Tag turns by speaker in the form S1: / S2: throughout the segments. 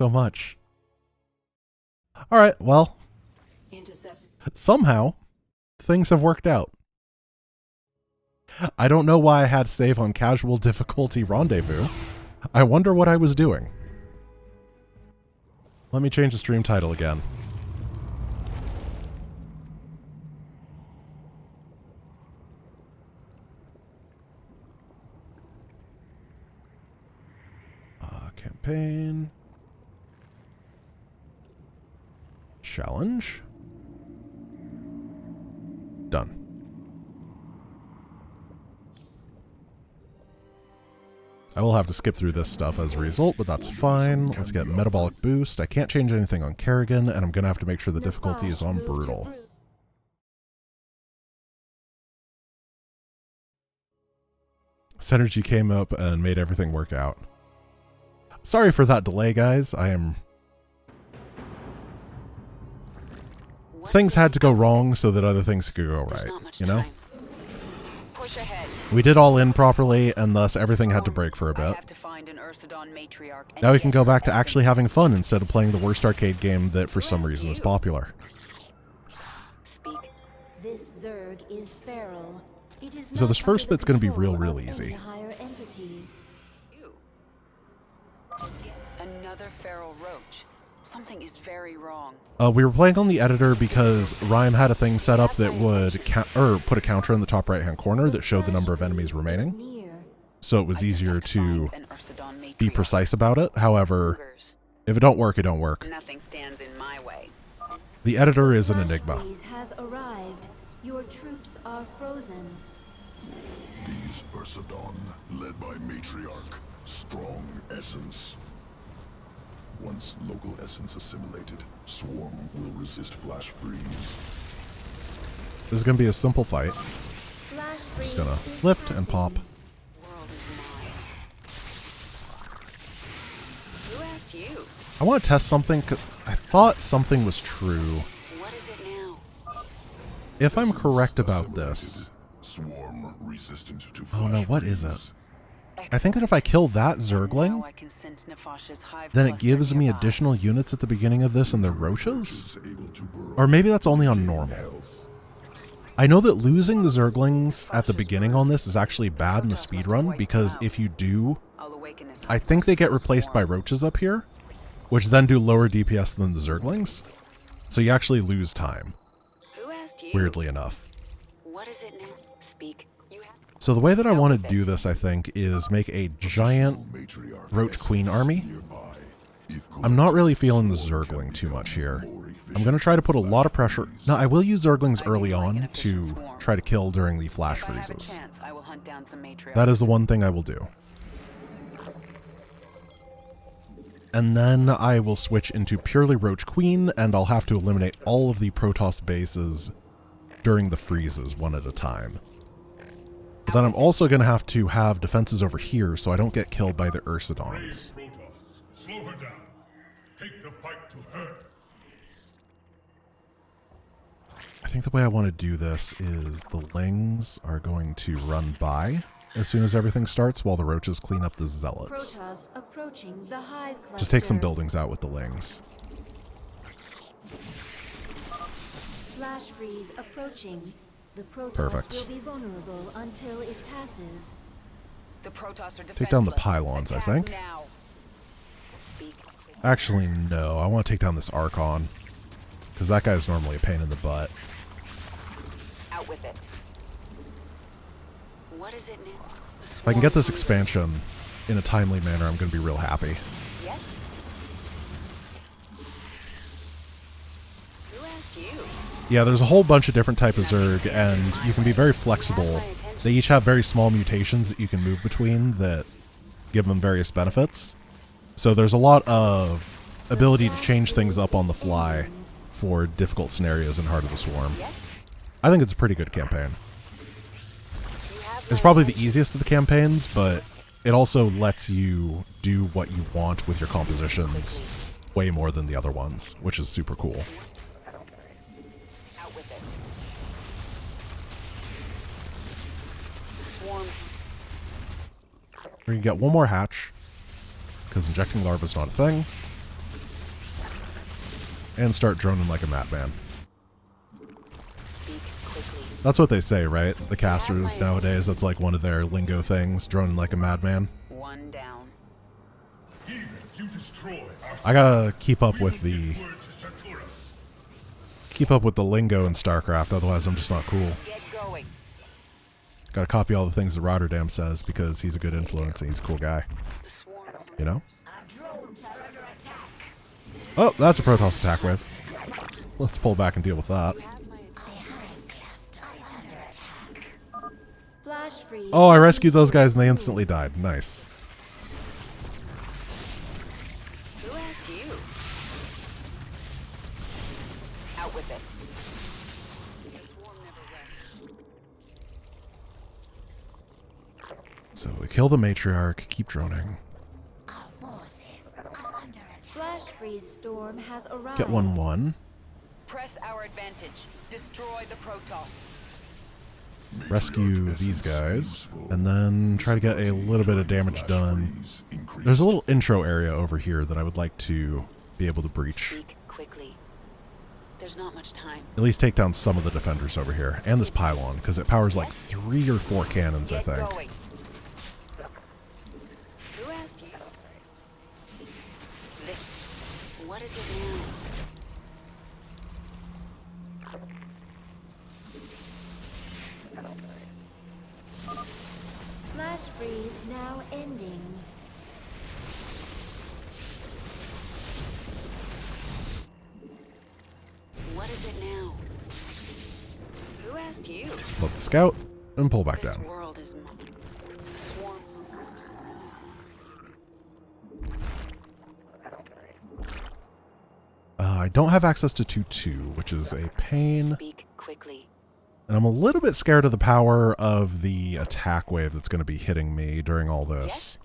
S1: So much. Alright, well. Somehow, things have worked out. I don't know why I had to save on casual difficulty rendezvous. I wonder what I was doing. Let me change the stream title again. Campaign. Challenge. Done. I will have to skip through this stuff as a result, but that's fine. Let's get metabolic boost. I can't change anything on Kerrigan, and I'm going to have to make sure the difficulty is on brutal. Synergy came up and made everything work out. Sorry for that delay, guys. Things had to go wrong so that other things could go right, you know? We did all in properly, and thus everything had to break for a bit. Now we can go back to actually having fun instead of playing the worst arcade game that for some reason is popular. So this first bit's going to be real easy.
S2: Another feral roach. Something is very wrong.
S1: We were playing on the editor because Rhyme had a thing set up that would put a counter in the top right-hand corner that showed the number of enemies remaining. So it was easier to be precise about it. However, if it don't work, it don't work.
S2: Nothing stands in my way.
S1: The editor is an enigma.
S3: Has arrived. Your troops are frozen.
S4: These Ursidon, led by Matriarch, strong essence. Once local essence assimilated, Swarm will resist flash freeze.
S1: This is going to be a simple fight. Just going to lift and pop.
S2: Who asked you?
S1: I want to test something because I thought something was true.
S2: What is it now?
S1: If I'm correct about this...
S4: Swarm resistant to
S1: oh no, what is it? I think that if I kill that Zergling, then it gives me additional units at the beginning of this and the roaches? Or maybe that's only on normal. I know that losing the Zerglings at the beginning on this is actually bad in the speedrun, because if you do, I think they get replaced by roaches up here, which then do lower DPS than the Zerglings. So you actually lose time, weirdly enough.
S2: What is it now? Speak.
S1: So the way that I want to do this, I think, is make a giant Roach Queen army. I'm not really feeling the Zergling too much here. I'm going to try to put a lot of pressure. Now, I will use Zerglings early on to try to kill during the flash freezes. That is the one thing I will do. And then I will switch into purely Roach Queen, and I'll have to eliminate all of the Protoss bases during the freezes one at a time. But then I'm also going to have defenses over here so I don't get killed by the Ursidons.
S5: Slow her down. Take the fight to her.
S1: I think the way I want to do this is the Lings are going to run by as soon as everything starts while the roaches clean up the zealots. Just take some buildings out with the Lings.
S3: Flash freeze approaching. The Protoss
S1: perfect.
S3: Will be vulnerable until it passes.
S2: The Protoss are
S1: take down the pylons, I think. Actually, no. I want to take down this Archon, because that guy is normally a pain in the butt.
S2: Out with it. What is it now?
S1: If I can get this expansion in a timely manner, I'm going to be real happy.
S2: Yes. Who asked you?
S1: Yeah, there's a whole bunch of different types of Zerg, and you can be very flexible. They each have very small mutations that you can move between that give them various benefits. So there's a lot of ability to change things up on the fly for difficult scenarios in Heart of the Swarm. I think it's a pretty good campaign. It's probably the easiest of the campaigns, but it also lets you do what you want with your compositions way more than the other ones, which is super cool. We can get one more hatch, because injecting larvae is not a thing. and start droning like a madman.
S2: Speak quickly.
S1: That's what they say, right? The casters nowadays, that's like one of their lingo things, droning like a madman.
S2: One down.
S5: Even if you destroy our
S1: I gotta keep up with
S5: we
S1: the
S5: will give word to Sartoris.
S1: lingo in StarCraft, otherwise I'm just not cool.
S2: Get going.
S1: Gotta copy all the things that Rotterdam says because he's a good influence and he's a cool guy.
S2: The swarm.
S1: You know?
S3: Our drones are under attack.
S1: Oh, that's a Protoss attack wave. Let's pull back and deal with that.
S2: You have my
S3: Flash freeze.
S1: Oh, I rescued those guys and they instantly died. Nice.
S2: Who asked you? Out with it. The swarm never rests.
S1: So we kill the matriarch, keep droning.
S3: Flash freeze storm has arrived.
S1: Get 1-1.
S2: Press our advantage. Destroy the Protoss.
S1: Rescue these guys. And then try to get a little bit of damage done. There's a little intro area over here that I would like to be able to breach.
S2: Speak quickly. There's not much time.
S1: At least take down some of the defenders over here. And this pylon, because it powers like 3 or 4 cannons, I
S2: Get
S1: think.
S2: going. Who asked you? This. What is it now?
S3: Flash freeze now ending.
S2: What is it now? Who asked you?
S1: Let the scout and pull back
S2: This
S1: down.
S2: world is mine. The swarm.
S1: I don't have access to 2-2, which is a pain.
S2: Speak quickly.
S1: And I'm a little bit scared of the power of the attack wave that's going to be hitting me during all this.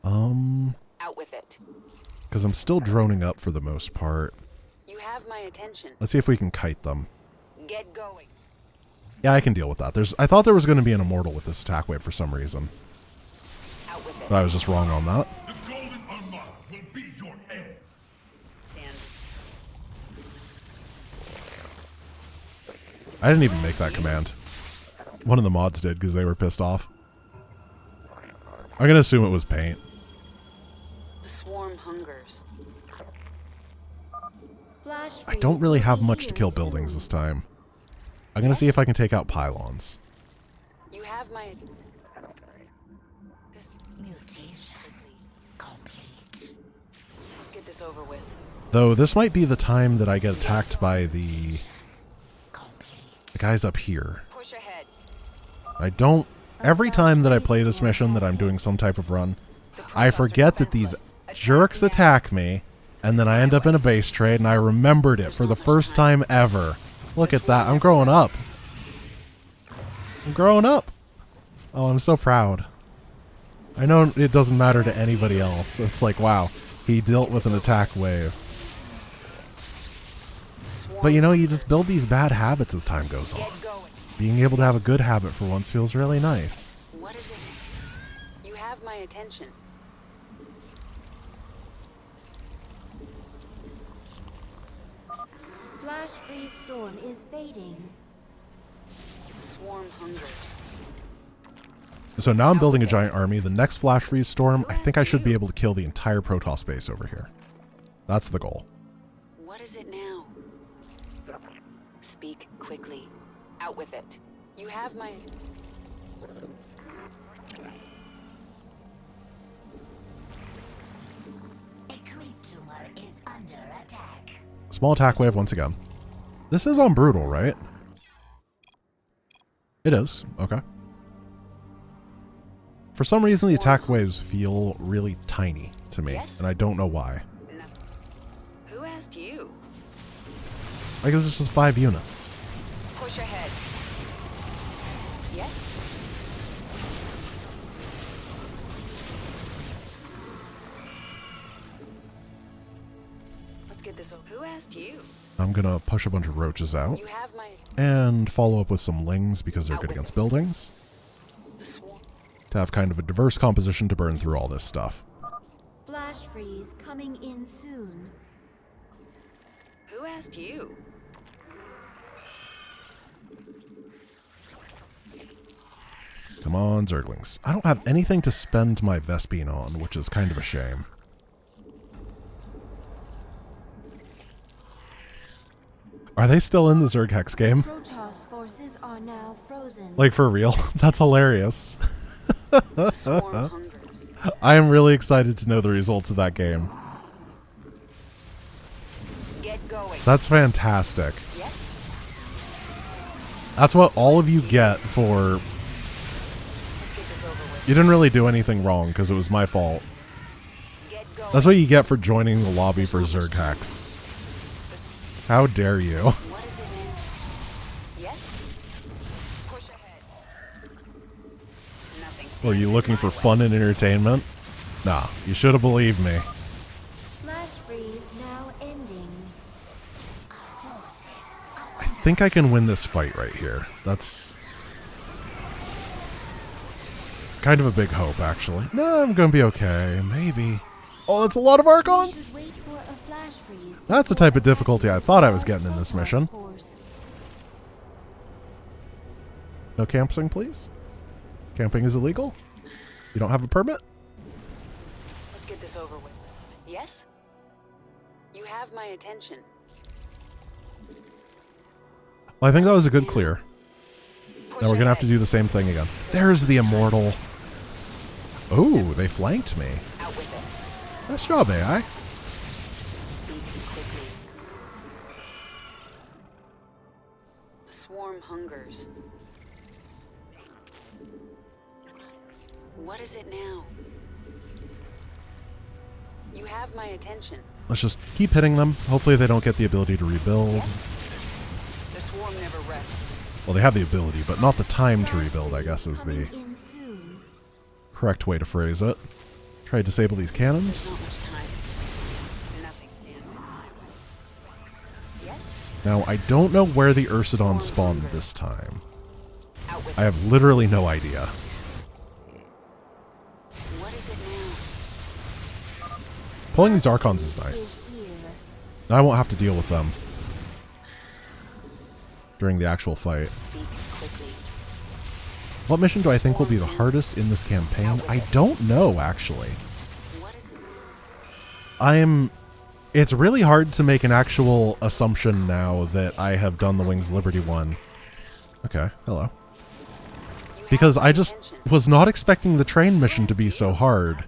S2: Out with it.
S1: Because I'm still droning up for the most part.
S2: You have my attention.
S1: Let's see if we can kite them.
S2: Get going.
S1: Yeah, I can deal with that. I thought there was going to be an immortal with this attack wave for some reason.
S2: Out with it.
S1: But I was just wrong on that.
S5: The Golden Armada will be your end.
S2: Stand.
S1: I didn't even make that command. One of the mods did because they were pissed off. I'm going to assume it was paint.
S2: The swarm hungers.
S3: Flash
S1: I
S3: freeze
S1: don't really
S3: will
S1: have
S3: be
S1: much to
S3: here
S1: kill buildings
S3: soon.
S1: this time. I'm going to see if I can take out pylons.
S2: You have my. This.
S3: Mutation complete.
S2: Let's get this over with.
S1: Though this might be the time that I get attacked by the guys up here.
S2: Push ahead.
S1: I don't... Every time that I play this mission that I'm doing some type of run, I forget that these jerks attack me, and then I end up in a base trade, and I remembered it for the first time ever. Look at that. I'm growing up. I'm growing up. Oh, I'm so proud. I know it doesn't matter to anybody else. It's like, wow, he dealt with an attack wave. But you know, you just build these bad habits as time goes on.
S2: Get going.
S1: Being able to have a good habit for once feels really nice.
S2: What is it? You have my attention.
S3: Flash freeze storm is fading.
S2: The swarm hungers.
S1: So now I'm building a giant army. The next flash freeze storm, I think I should be able to kill the entire Protoss base over here. That's the goal.
S2: What is it now? Speak quickly. Out with it. You have my.
S3: A creep tumor is under attack.
S1: Small attack wave once again. This is on brutal, right? It is. Okay. For some reason, the attack waves feel really tiny to me,
S2: Yes?
S1: and I don't know why.
S2: No. Who asked you?
S1: I guess it's just 5 units.
S2: Push ahead. Yes? Let's get this over. Who asked you?
S1: I'm gonna push a bunch of roaches out
S2: You have my.
S1: and follow up with some lings because they're good against buildings
S2: The swarm.
S1: to have kind of a diverse composition to burn through all this stuff.
S3: Flash freeze coming in soon.
S2: Who asked you?
S1: Come on, Zerglings. I don't have anything to spend my Vespine on, which is kind of a shame. Are they still in the Zerg Hex game?
S3: Protoss forces are now frozen.
S1: Like, for real? That's hilarious.
S2: Swarm hungers.
S1: I am really excited to know the results of that game.
S2: Get going.
S1: That's fantastic.
S2: Yes?
S1: That's what all of you get for...
S2: Let's get this over with.
S1: You didn't really do anything wrong, because it was my fault.
S2: Get going.
S1: That's what you get for joining the lobby for Zerg Hex. How dare you?
S2: What is it now? Yes? Push ahead. Nothing.
S1: Were you looking for fun and entertainment? Nah, you should have believed me.
S3: Flash freeze now ending.
S1: I think I can win this fight right here. That's kind of a big hope, actually. No, I'm gonna be okay. Maybe. Oh, that's a lot of Archons!
S3: Wait for a flash freeze.
S1: That's the type of difficulty I thought I was getting in this mission. No camping, please? Camping is illegal? You don't have a permit?
S2: Let's get this over with. Yes? You have my attention.
S1: Well, I think that was a good clear.
S2: Push
S1: Now we're gonna have to
S2: ahead.
S1: do the same thing again. There's the Immortal. Oh, they flanked me.
S2: Out with it.
S1: Nice job, AI.
S2: Speak quickly. The swarm hungers. What is it now? You have my attention.
S1: Let's just keep hitting them. Hopefully they don't get the ability to rebuild.
S2: The swarm never rests.
S1: Well, they have the ability, but not the time to rebuild, I guess is the
S3: In soon.
S1: correct way to phrase it. Try to disable these cannons.
S2: Not much time. Nothing stands in my way. Yes?
S1: Now, I don't know where the Ursidon spawned this time.
S2: Out with
S1: I have literally no idea.
S2: What is it now?
S1: Pulling these Archons is nice.
S3: Here.
S1: Now I won't have to deal with them during the actual fight.
S2: Speak quickly.
S1: What mission do I think will be the hardest in this campaign? I don't know, actually.
S2: What is it?
S1: It's really hard to make an actual assumption now that I have done the Wings Liberty one. Okay, hello.
S2: You
S1: Because
S2: have
S1: I
S2: my
S1: just
S2: attention.
S1: was not expecting the train mission to be so hard.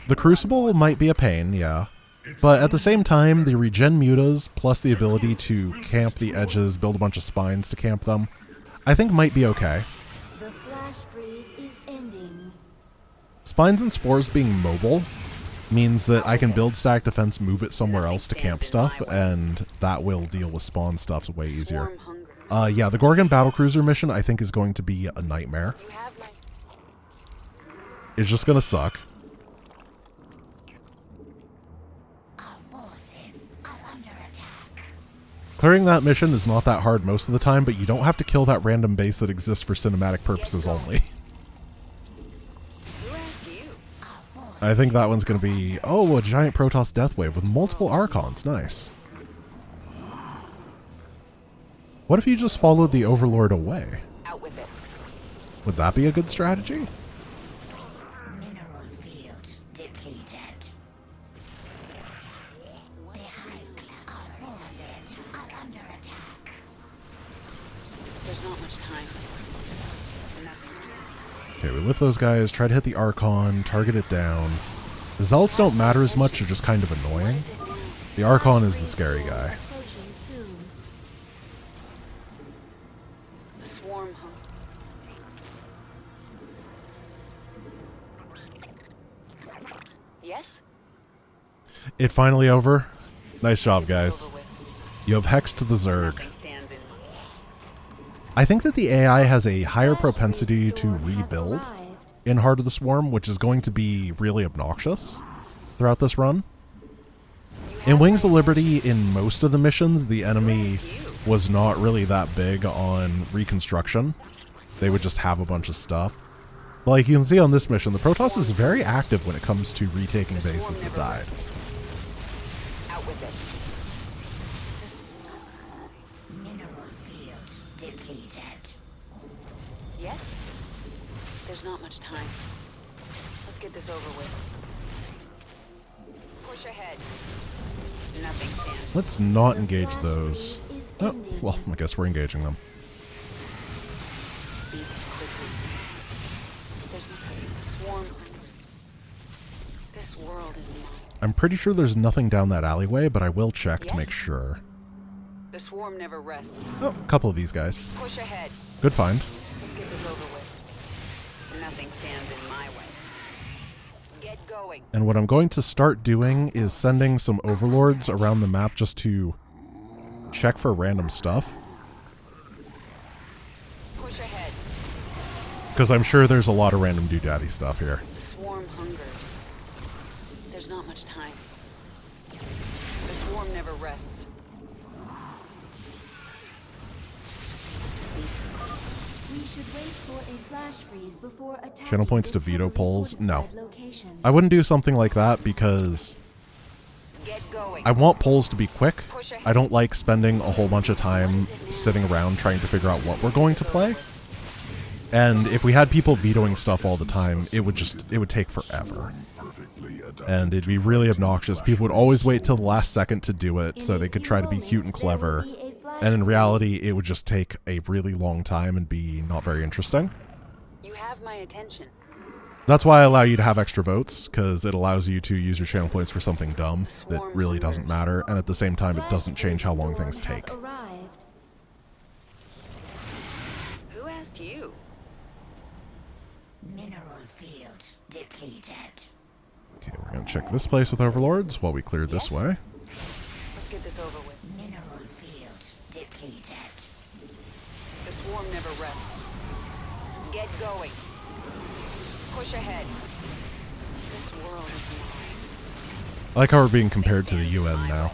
S1: The Crucible might be a pain, yeah. But at the same time, the regen mutas plus the ability to camp the edges, build a bunch of spines to camp them, I think might be okay.
S3: The flash freeze is ending.
S1: Spines and spores being mobile means that I can build stack defense, move it somewhere else to camp stuff, and that will deal with spawn stuff way easier.
S2: Swarm hunger.
S1: Yeah, the Gorgon Battlecruiser mission I think is going to be a nightmare.
S2: You have my
S1: It's just gonna suck. Clearing that mission is not that hard most of the time, but you don't have to kill that random base that exists for cinematic purposes only.
S2: Who asked you?
S1: I think that one's going to be, oh, a giant Protoss Deathwave with multiple Archons. Nice. What if you just followed the Overlord away?
S2: Out with it.
S1: Would that be a good strategy?
S6: Mineral field depleted. The hive class forces are under attack.
S2: There's not much time. Nothing.
S1: Okay, we lift those guys, try to hit the Archon, target it down. The Zealots don't matter as much, they're just kind of annoying. The Archon is the scary guy.
S3: Approaching soon.
S2: The swarm hunger. Yes?
S1: It finally over. Nice job, guys.
S2: Over with.
S1: You have Hex to the Zerg.
S2: Nothing stands in.
S1: I think that the AI has a higher propensity to rebuild in Heart of the Swarm, which is going to be really obnoxious throughout this run. In Wings of Liberty, in most of the missions, the enemy was not really that big on reconstruction. They would just have a bunch of stuff. But like you can see on this mission, the Protoss is very active when it comes to retaking bases that died.
S2: Out with it.
S6: depleted.
S2: Yes? There's not much time. Let's get this over with. Push ahead. Nothing stands.
S1: Let's not engage those. Oh, well, I guess we're engaging them.
S2: Speak quickly. There's nothing. The swarm. This world is mine.
S1: I'm pretty sure there's nothing down that alleyway, but I will check to
S2: Yes?
S1: make sure.
S2: The swarm never rests.
S1: Oh, a couple of these guys.
S2: Push ahead.
S1: Good find.
S2: Let's get this over with. Nothing stands in my way. Get going.
S1: And what I'm going to start doing is sending some overlords around the map just to check for random stuff.
S2: Push ahead.
S1: Because I'm sure there's a lot of random doodaddy stuff here.
S2: The swarm hungers. There's not much time. The swarm never rests.
S3: We should wait for a flash freeze before attacking.
S1: Channel points to
S3: this
S1: veto
S3: heavily
S1: polls? No.
S3: fortified location.
S1: I wouldn't do something like that because
S2: Get going.
S1: I want polls to be quick.
S2: Push ahead.
S1: I don't like spending a whole bunch of time sitting around trying to figure out what we're going to play. And if we had people vetoing stuff all the time, it would take forever. And it'd be really obnoxious. People would always wait till the last second to do it so they could try to be cute and clever. And in reality, it would just take a really long time and be not very interesting.
S2: You have my attention.
S1: That's why I allow you to have extra votes, because it allows you to use your channel points for something dumb that really doesn't matter, and at the same time, it doesn't change how long things take.
S3: Arrived.
S2: Who asked you?
S6: Mineral field depleted.
S1: Okay, we're going to check this place with overlords while we clear this way.
S2: Let's get this over with.
S6: Mineral field depleted.
S2: The swarm never rests. Get going. Push ahead. This world is mine.
S1: I like how we're being compared to the UN now.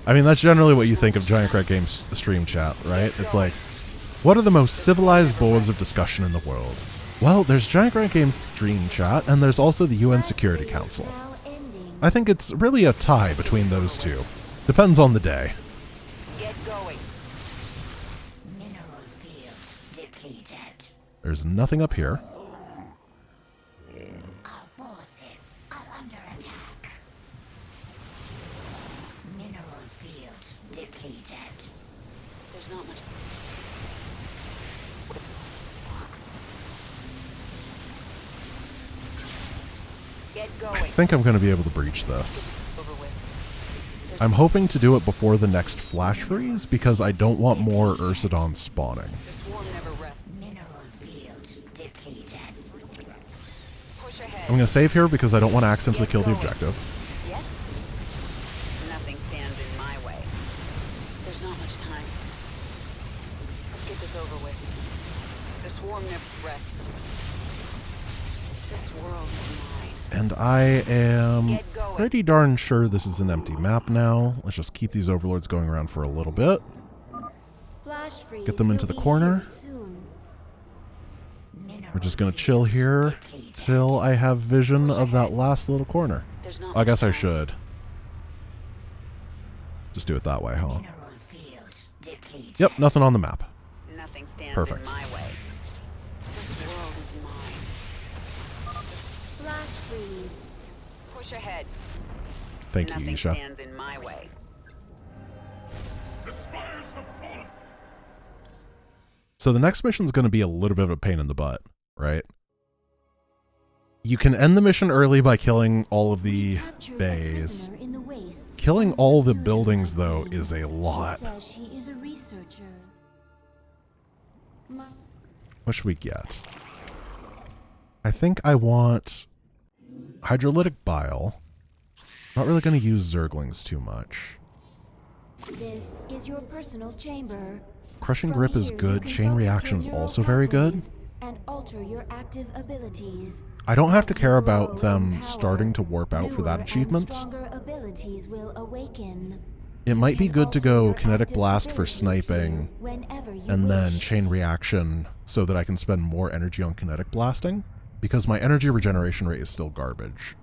S1: I mean, that's generally what you think of GiantGrantGames stream chat, right? It's like, what are the most civilized boards of discussion in the world? Well, there's GiantGrantGames stream chat, and there's also the UN Security Council.
S3: Now ending.
S1: I think it's really a tie between those two. Depends on the day.
S2: Get going.
S6: Mineral field depleted.
S1: There's nothing up here.
S6: Our forces are under attack. Mineral field depleted.
S2: There's not much. Get
S1: I
S2: going.
S1: think I'm going to be able to breach this.
S2: Over with.
S1: I'm hoping to do it before the next flash freeze because I don't want more Ursidons spawning.
S2: The swarm never rests.
S6: Mineral field depleted.
S2: Push ahead.
S1: I'm going to save here because I don't want to accidentally kill the objective.
S2: Yes? Nothing stands in my way. There's not much time. Let's get this over with. The swarm never rests. This world is mine.
S1: And I am pretty darn sure this is an empty map now. Let's just keep these overlords going around for a little bit.
S3: Flash freeze
S1: Get them into
S3: will
S1: the
S3: be
S1: corner.
S3: here soon.
S1: We're just going to chill here till I have vision of that last little corner.
S2: There's not
S1: I
S2: much
S1: guess I
S2: time.
S1: should. Just do it that way, huh?
S6: Mineral field depleted.
S1: Yep, nothing on the map.
S2: Nothing stands
S1: Perfect.
S2: in my way. This world is mine.
S3: Flash freeze.
S2: Push ahead.
S1: Thank you,
S2: Nothing
S1: Isha.
S2: stands in my way.
S5: The spires have fallen.
S1: So the next mission's going to be a little bit of a pain in the butt, right? You can end the mission early by killing all of the
S3: Captured a
S1: bays.
S3: prisoner in the wastes
S1: Killing
S3: and
S1: all the
S3: subdued her
S1: buildings,
S3: by
S1: though,
S3: pain.
S1: is a lot.
S3: She says she is a researcher. My
S1: What should we get? I think I want hydrolytic bile. Not really going to use zerglings too much.
S3: This is your personal chamber.
S1: Crushing
S3: From
S1: grip is
S3: here, you
S1: good.
S3: can
S1: Chain
S3: focus
S1: reaction's
S3: your neural
S1: also very good.
S3: pathways and alter your active abilities.
S1: I don't have to
S3: As
S1: care
S3: you
S1: about
S3: grow
S1: them
S3: in power,
S1: starting to warp out for
S3: newer
S1: that
S3: and
S1: achievement.
S3: stronger abilities will awaken.
S1: It might be
S3: And
S1: good to
S3: alter
S1: go
S3: your
S1: kinetic
S3: active
S1: blast for
S3: abilities
S1: sniping
S3: here whenever you
S1: and then
S3: wish.
S1: chain reaction so that I can spend more energy on kinetic blasting because my energy regeneration rate is still garbage.